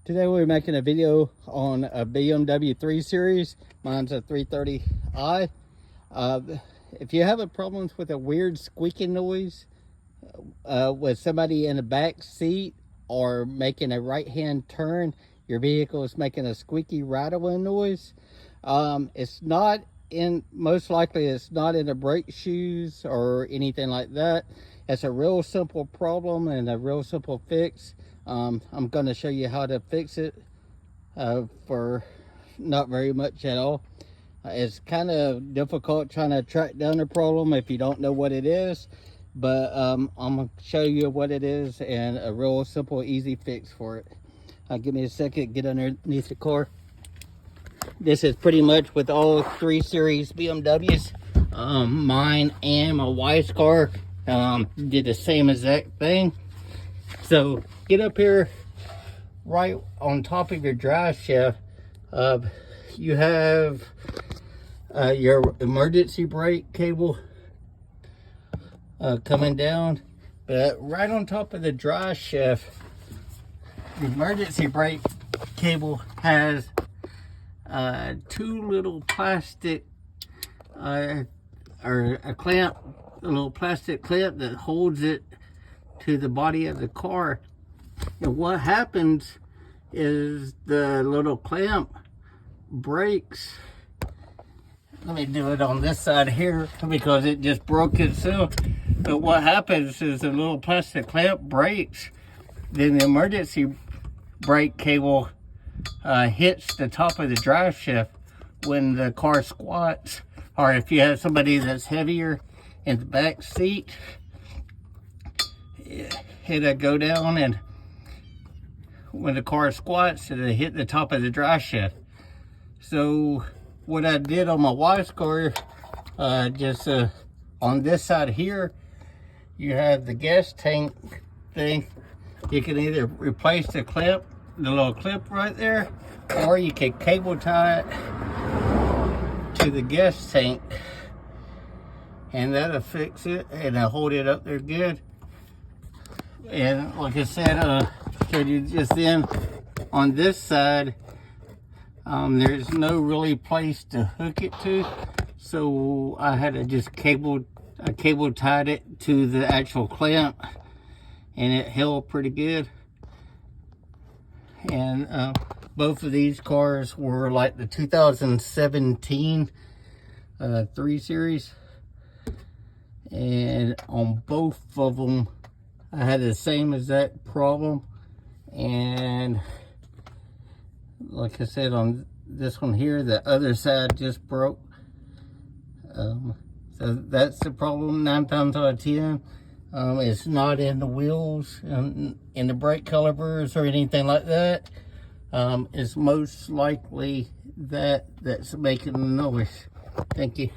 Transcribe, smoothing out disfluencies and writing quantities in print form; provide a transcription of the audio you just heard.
Today we're making a video on a BMW 3 Series. Mine's a 330i. If you have problems with a weird squeaking noise with somebody in the back seat or making a right-hand turn, your vehicle is making a squeaky rattling noise. It's not in, most likely it's not in the brake shoes or anything like that. It's a real simple problem and a real simple fix. I'm going to show you how to fix it for not very much at all. It's kind of difficult trying to track down the problem if you don't know what it is, but I'm going to show you what it is and a real simple, easy fix for it. Give me a second, get underneath the car. This is pretty much with all 3 Series BMWs. Mine and my wife's car did the same exact thing. So get up here right on top of your drive shaft. You have your emergency brake cable coming down, but right on top of the drive shaft, the emergency brake cable has 2 little plastic or a clamp, a little plastic clamp that holds it to the body of the car. And what happens is the little clamp breaks. Let me do it on this side here because it just broke itself. But what happens is the little plastic clamp breaks, then the emergency brake cable hits the top of the drive shaft when the car squats, or if you have somebody that's heavier in the back seat, it'll go down, and when the car squats, it'll hit the top of the drive shaft. So what I did on my wife's car, just on this side here, you have the gas tank thing. You can either replace the clamp, the little clip right there, or you can cable tie it to the gas tank, and that'll fix it and it'll hold it up there good. And like I said, showed you just then, on this side, there's no really place to hook it to, so I had to just cable tied it to the actual clamp, and it held pretty good. And both of these cars were like the 2017 3 Series, and on both of them I had the same exact problem. And like I said, on this one here, the other side just broke. So that's the problem 9 times out of 10. It's not in the wheels, in the brake calipers or anything like that. It's most likely that's making the noise. Thank you.